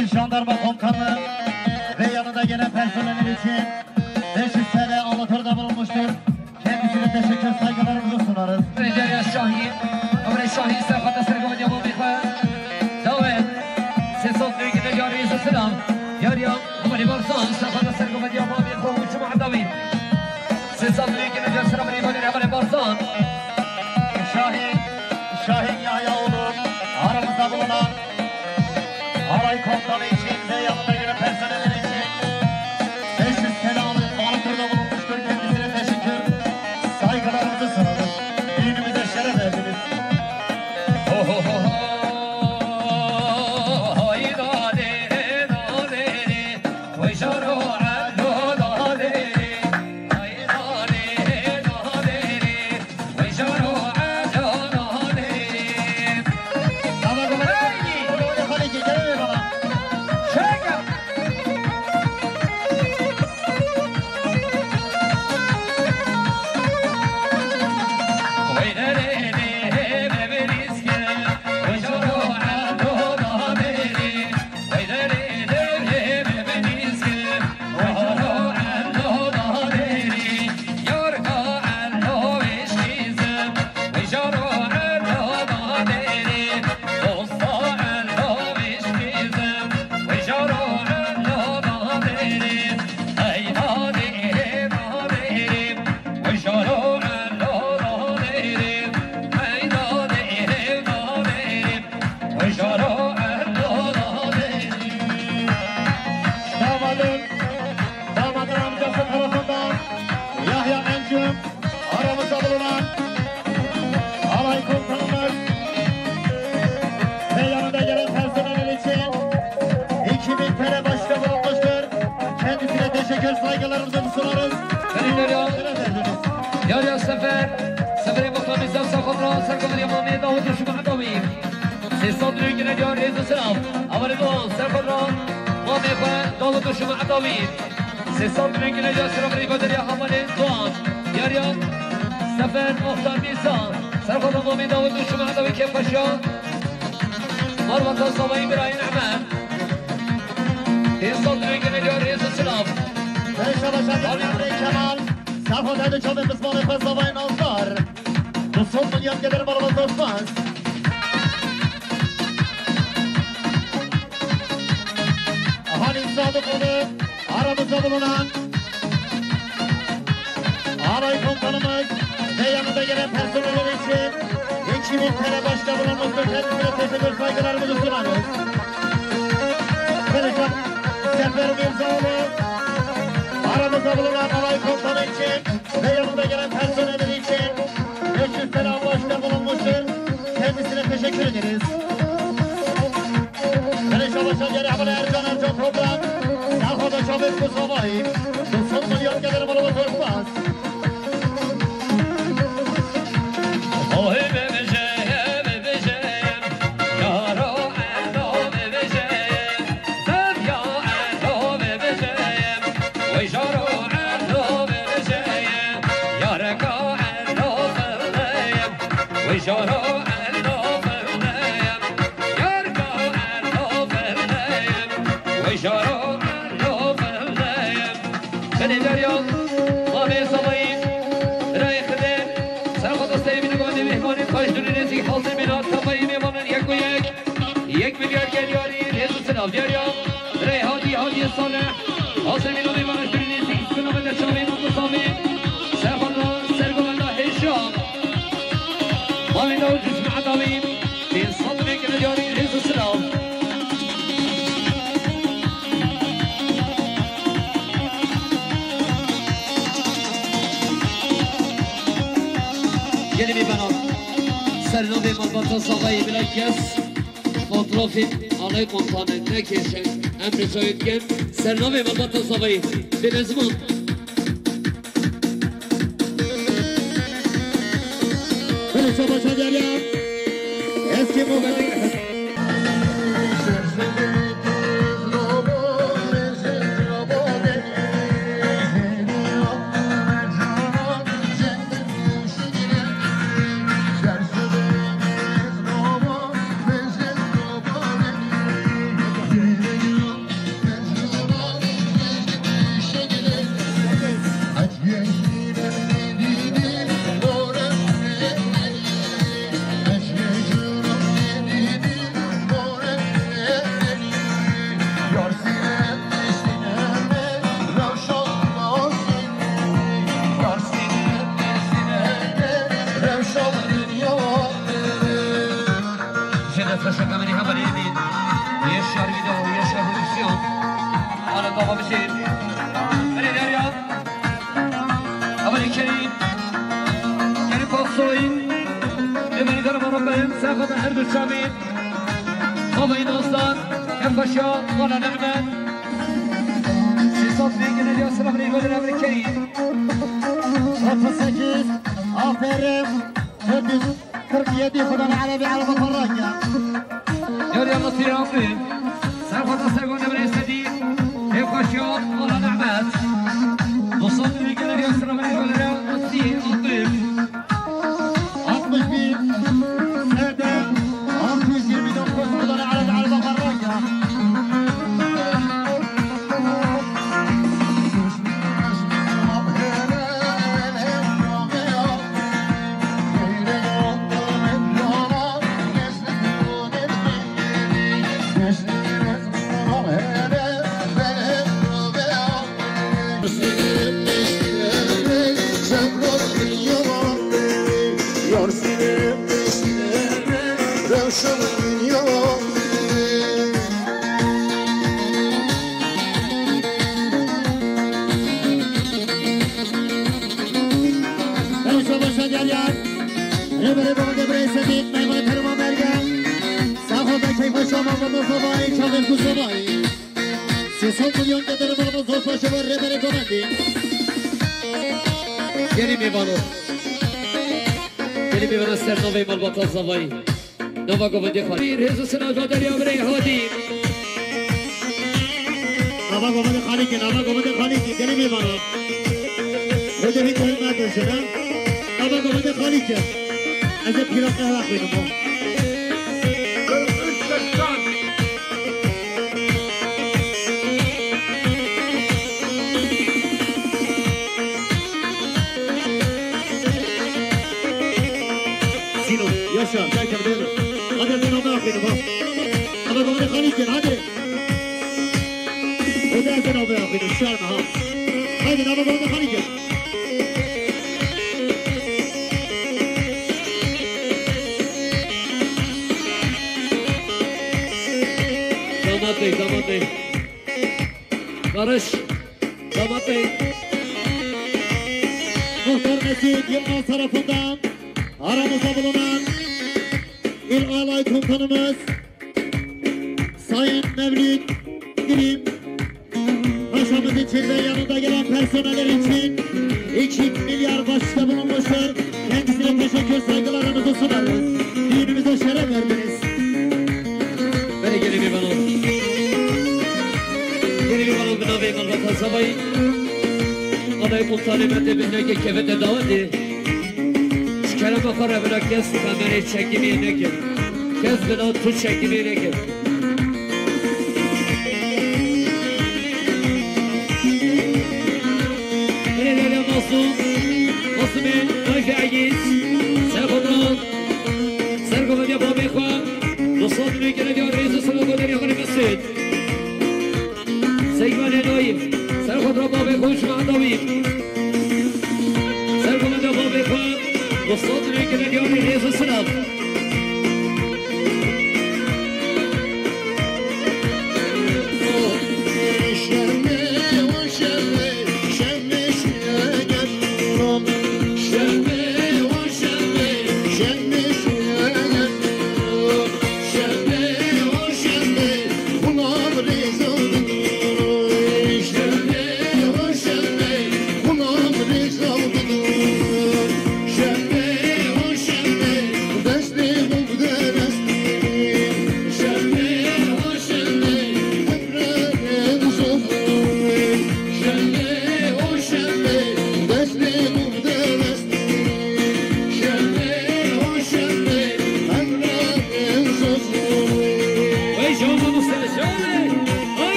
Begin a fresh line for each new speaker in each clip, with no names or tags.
İl Jandarma Komutanı ve yanında gelen personelin için 500 TL amatörde bulunmuştur. Kendisine teşekkür saygılarımızı sunarız.
Derya Şahin, Ömer Şahin Serhat'ta Serkan Yaman Beyha, Davet, Sesot Büyük'ün Yariyesi Selam, Yarya, Ömer Barsan, Serhat'ta Serkan Yaman Beyha, Uçma David, Sesot Büyük'ün Yariyesi Selam, Ömer Barsan,
Şahin Yahyaoğlu aramızda bulunan alay komutanı için ve yanında gelen personelin için 500 TL amatörde bulunmuştur. Kendisine teşekkür saygılarımızı sunarız. Düğünümüze şeref verdiniz. Damadın amcası tarafından Yahya Encüm aramızda bulunan alay komutanımız ve yanında gelen personel için 2000 TL başta bulunmuştur. Kendisine teşekkür saygılarımızı sunarız.
Yarya Sefer, Sefer'in muhtarı İzzet Sakımra, Serkan Yaman Davut Düşman Davim, Sesot Büyük'ün Yariyesi Selam, Ömer Doğan, Serkan Muhammed Davut Düşman Davim, Sesot Büyük'ün Yariyesi Selam, Derya Hamali Doğan, Yarya Sefer Muhtar Nisan, Serkan Muhammed Davut Düşman Davim Kepaşa, Marvatan Sabah İbrahim Ahmet, Sesot Büyük'ün Yariyesi Selam,
Emre Kemal, Serhat Hadi Çabuk Kısmanı Fezlavayın Altar. Bu son milyon gelir balımız dostmaz. Halis Sadıkoğlu aramızda bulunan alay komutanımız ve yanında gelen personel için 2000 TL başta bulunmuştur. Kendisine teşekkür saygılarımızı sunarız. Melekam Sefer Mirzaoğlu aramızda bulunan alay komutanı için ve yanında gelen personeli için 500 TL başta bulunmuştur. Kendisine teşekkür ederiz. Mereşe Başan Yeri Hamile Ercan Toprak, Serhat'a Çabuk bu sabahı, 90 milyon gelir balımı tutmaz.
یک میلیارد گلیاری رئیس سناف جریان ریحانی هادی صالح حاصل مینوی منشوری نیزی سناف دشامی مقصامی سرخان سرگواندا هشام مامین داود جسم عدامین بین صدر گلیاری رئیس سناف یعنی میبنام سرنامه مالباتا ساقایی بلاکیس Fotoğrafı alay komutanı Nekeşen Emre Şahitgen Sername Malbata Sabahı Denizman
Böyle çabaşa geliyor. Eski mobilin
بابا بشیر بری دریان اولی کریم یعنی پاسوین ببینید در ما رو بریم سخت هر دو شامید بابا این دوستان کفاشا والا نغمه سیصد میگه ندیا سلام علیکم در اولی کریم
38 آفرین 47 خدا العربي على بطل الرجع
يوري النصير عمرين سرخط السرقون من السديد يبقى الشوط ولا نعمات وصلت بيقنا يسر من الولد والسير الطيب
62 سادة 24 بدون قصة خدا العربي على بطل الرجع
Gelimi star nowej malbata zawaj nowego będzie chwalił Jezus na godari obrej chodzi
nowego będzie chwalić gelimi bana Hoca bir kelime döşene nowego będzie chwalić az pirata hakkıydı Yaşa, gel kendine. Hadi ben ona yapayım bak. Ama bana kalıkken hadi. O da ben ona yapayım şarma ha. Hadi ama bana kalıkken.
Damat bey. Barış. Damat bey.
Muhtar Mesut Yılmaz tarafından aramızda bulunan İl Alay Komutanımız Sayın Mevlüt Dilim Paşamız için ve yanında gelen personeller için 2 milyar başta bulunmuştur. Kendisine teşekkür saygılarımızı sunarız. Düğünümüze şeref verdiniz.
Beni gelimi bana. Gelimi bana bina ve malbata zavay. Aday kultanimete binleke kefete davadi. Kerem Akar evine kes kamerayı çekimine gir. Kes bina tut çekimine gir. Nerelere Masum'un Ayfe Agiz, Serkodran, Serkomet Yapamı Ekva, Dostan Ülke'ne diyor Reis Sıla Koderi Yakını Mesut. Seygmen Enoyim, Serkodran Babı Ekva Andavim. Serkomet Yapamı Ekva, Dostan Ülke'ne diyor Reis Sıla.
Destiny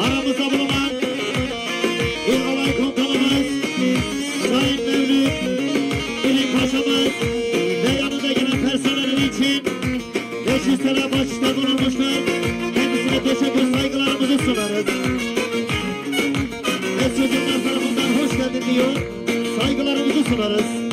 aramızda bulunan bir alay komutanımız Sayın Mevlüt İlik Paşa'mız ve yanında gelen personeli için 500 TL bahşişte bulunmuştur. Kendisine teşekkür saygılarımızı sunarız. Ve çocuklar tarafından hoş geldin diyor. Saygılarımızı sunarız.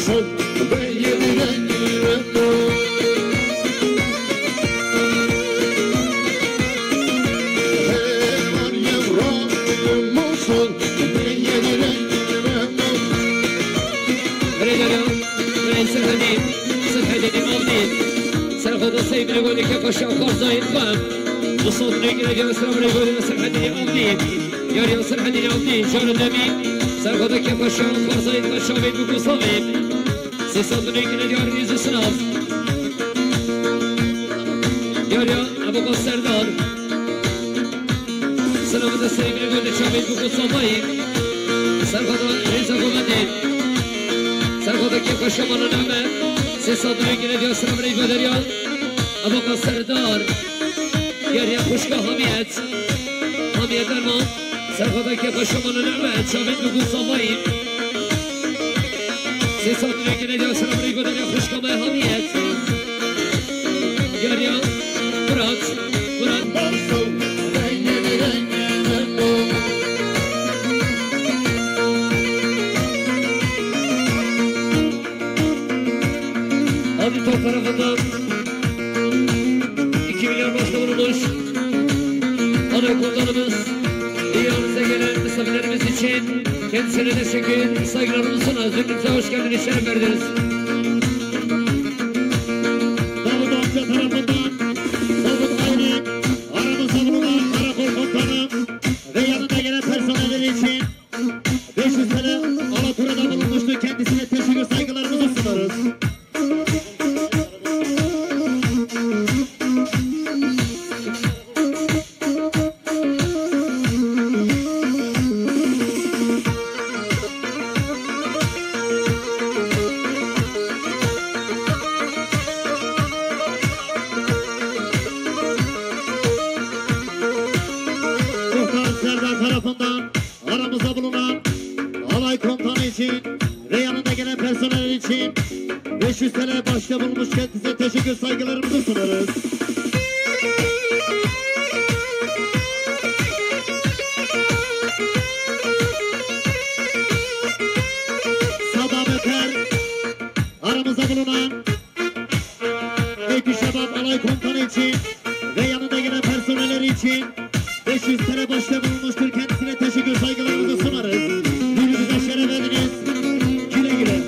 موصل بين
سيد نقول لك كفش أخر زين قام وصوت نقول يا سلام نقول مسح الدنيا أمدين يا ريال مسح الدنيا أمدين شان النبي سرقة كفش أخر زين مشابه بقصابين سيصوت نقول يا ريال سلام يا ريال أبو قصر دار سلام السيد نقول لك شابه بقصابين سرقة رزق أمدين سرقة كفش من النعمة سيصوت نقول يا سلام نقول ريال أبو قصر دار يا ريال خشكا هميت درمان سرخوضا که خشمان نعمت شامل بگو صفایی سی سال نگه ندیا سلام ریگو دریا خشکا ما همیت یا ريال برات هذه تو طرفından 2 milyar başta vurulmuş ana komutanımız diyarımıza gelen misafirlerimiz için kendisine teşekkür saygılarımızı sunarız. Hepinize hoş geldiniz, şeref verdiniz.
Davut amca tarafından Davut Aylık aramızda bulunan karakol komutanı ve yanında gelen personelleri için 500 TL Alatura'da bulunmuştu. Kendisine teşekkür saygılarımızı sunarız. Tarafından aramızda bulunan alay komutanı için ve yanında gelen personel için 500 TL başta bulmuş, kendisine teşekkür saygılarımızı sunarız. Sadameter aramızda bulunan Eki Şebap alay komutanı için ve yanında gelen personelleri için 500 TL başta bulunmuştur. Kendisine teşekkür saygılarımızı sunarız. Birbirinize şeref ediniz. Güle güle.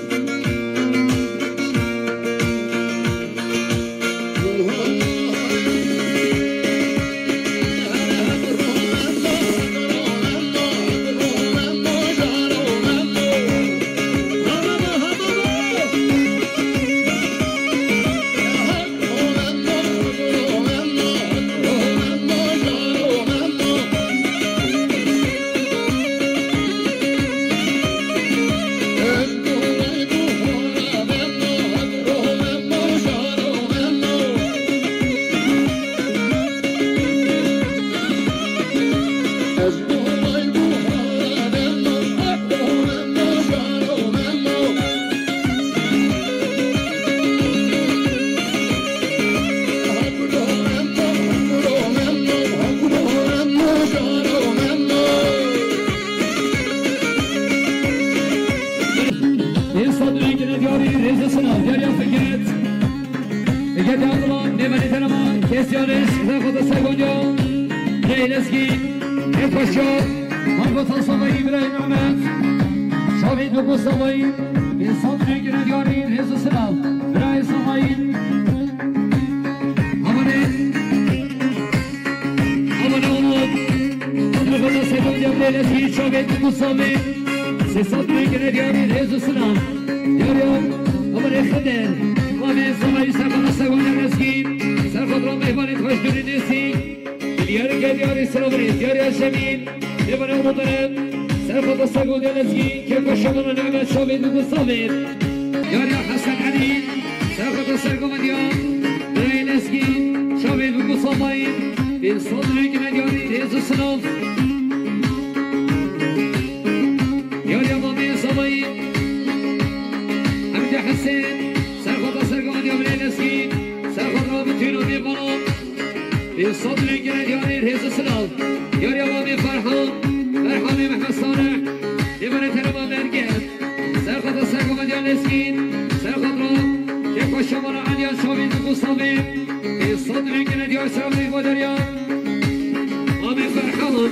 سرخط سرگو مدیان اسکین سرخط را که خوشمارا علیان شاوید و گستاوی که صدر که ندیار سرابری با دریان آمی فرحان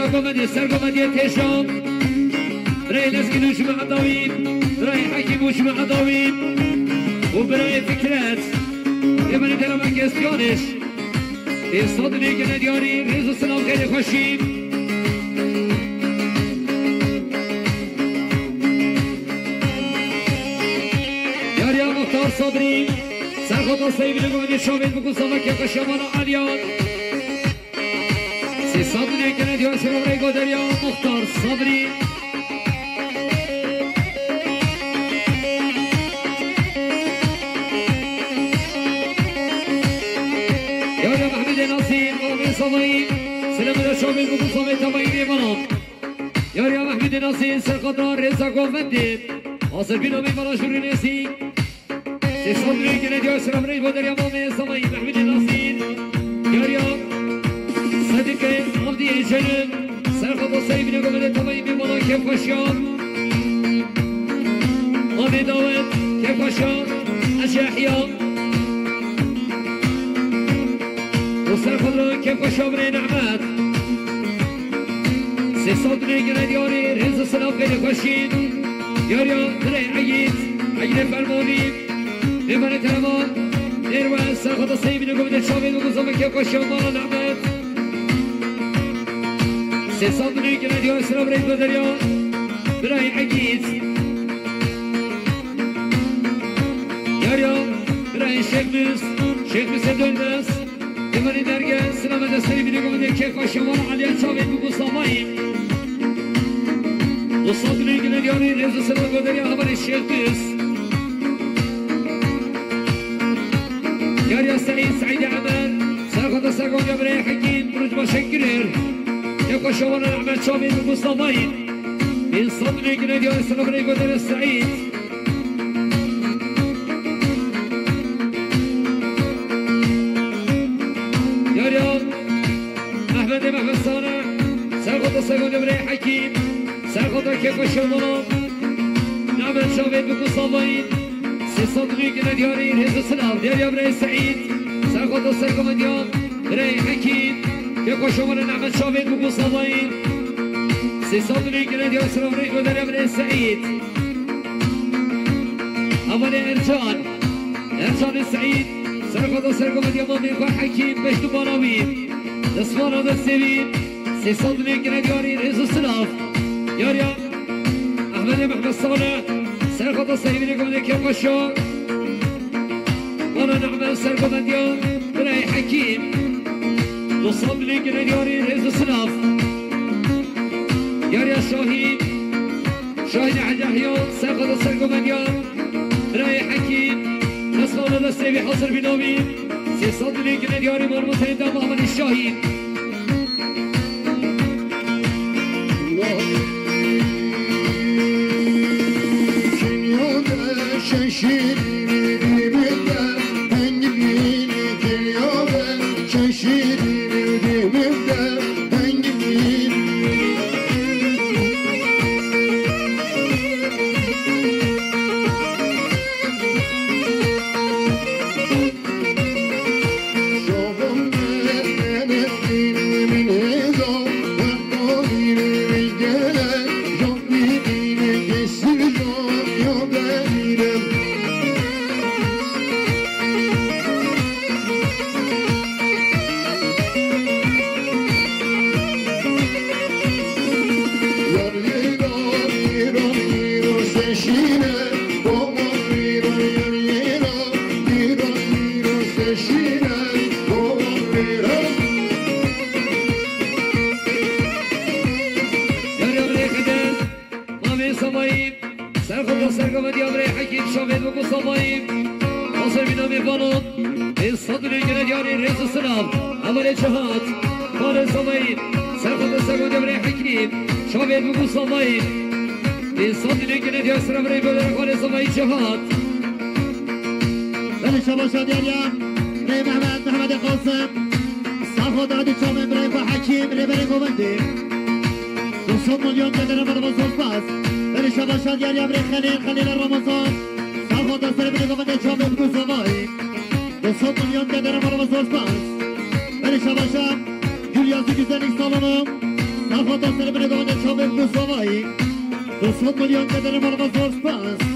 سرقومدي تيشان براي نسكنوش مع داويد براي حكيموش مع داويد وبراي فكرات يمني دلما كيسيونش يصدني كنا دياري ريزو السلام خير خوشين يا مختار صبري سرخوطا سيبي لقومدي شامل بكو صفاك يا قشمانا عليان صدري كنا ديار سلام ريقو دريا مختار صبري يا محمد ناصير قومي صبي سلام الشامل بكو صبي تبايني مناط يا محمد ناصير سرقدار رزا قومدين آصر بينو بي مراش برنسي صدري كنا ديار سلام ريقو دريا قومي صبي محمد ناصير يا صديق عبدي الجنب سرخط الصيف نقوم بالطبيب بمضى كيف خشيان عبدي داود كيف خشيان أشياء وسرخط له كيف خشيان بري نعمات سيصد ريقنا دياري رز السلام غير خشين ياريا دري عيد فرموني نبني ترمان نروى سرخط الصيف نقوم بالشامل وقصم كيف خشيان مالا نعمات صدري كنا ديار سلام ريت بدريا براي عجيز ياريا براي شيخ مس دولمس يمني درجة سلام دستري بنيكم دي كيف وشمال عليا شابي بقو صامين وصدري كنا دياري ريز سلام بدريا هبري الشيخ مس ياريا سعيد عمل سرقة سرقون يا براي حكيم برج بشكرير يبقى شوانا أحمد شامي المصطفين من صدري كنا ديار السلام ريقو دير السعيد يا أحمد صانع سرقط السيقون يبري حكيم سرقط كيف شوانا أحمد شامي المصطفين سي صدري كنا دياري ريز السلام ديار يبري سعيد سرقط السيقون ديار بري حكيم كيف شوانا نعمل شامل بقو صداين سي صدري كنا ديو سلام ريقو دريا من السعيد أولي إرجان السعيد سرقو سرقو من يمان بيقو حكيم بشتو باناوين دسوانا دستيبين سي صدري كنا دياري ريزو سلاف ياريا محمد صانع سرقو سرقو من كيف شو وانا نعمل سرقو من ديو براي حكيم وصدري كنا دياري ريز سلاف ياريا شاهين عجاهيان سرقو سرقو من ديار براي حكيم نسخانا دستيبي حاصر بنامين سي صدري كنا دياري مرموطين دام محمد الشاهين
300 milyon kadar malama zor spas.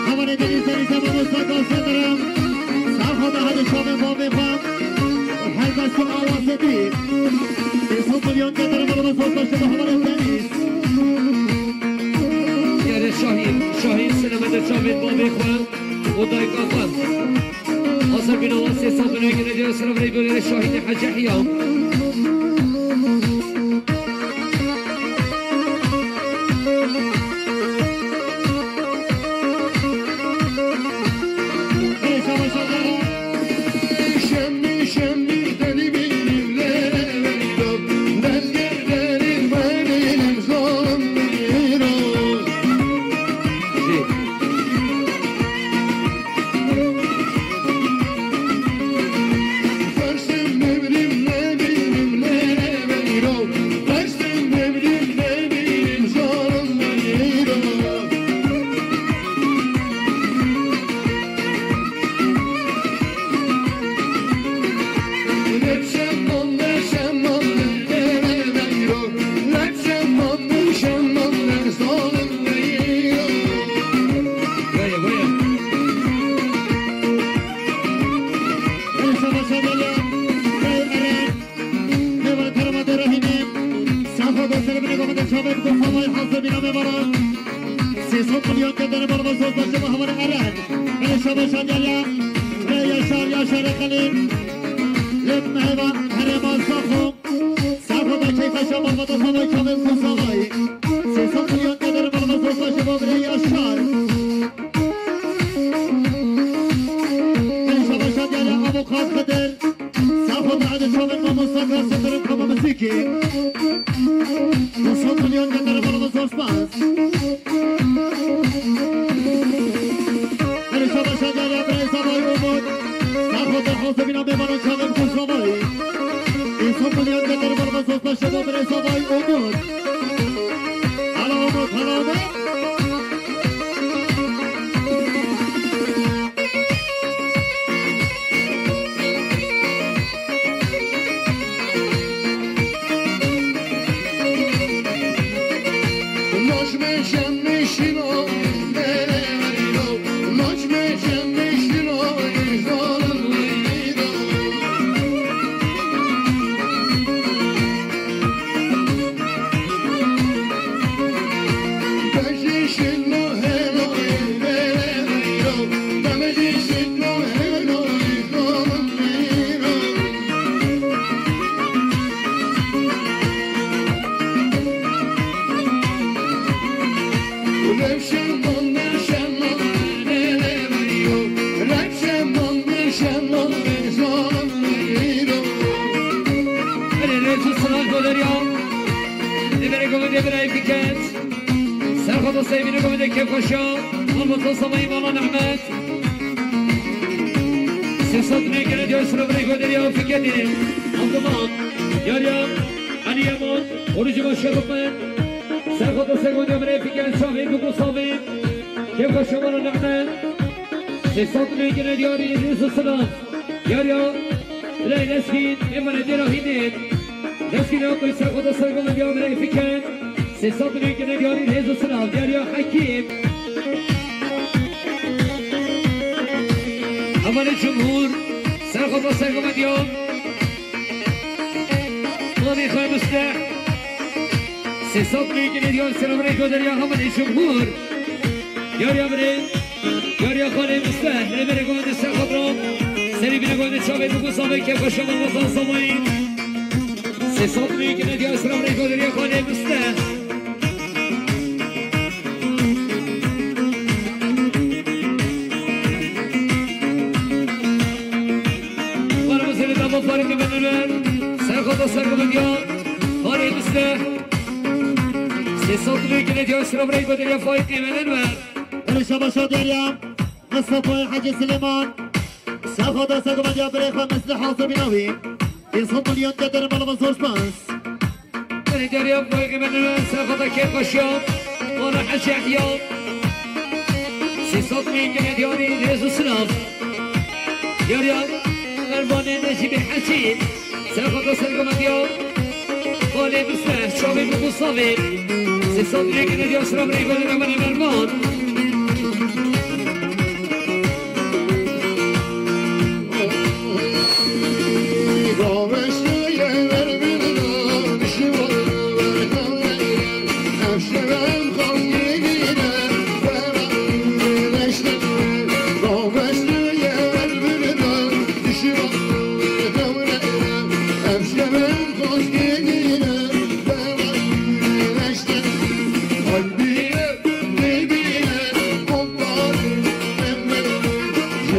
همان دنی سری سما مستقل صدرم سرخود هد شام با میخوام هر دست آواز دید 300 میلیون قدر مال مساز داشته به همان دنی
یاره شاهین سینما شامل با میخوام و دای کافم آسر بیناوان 300 میلیون که ندیار سلام ریگولی شاهین حج حیام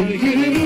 gülüm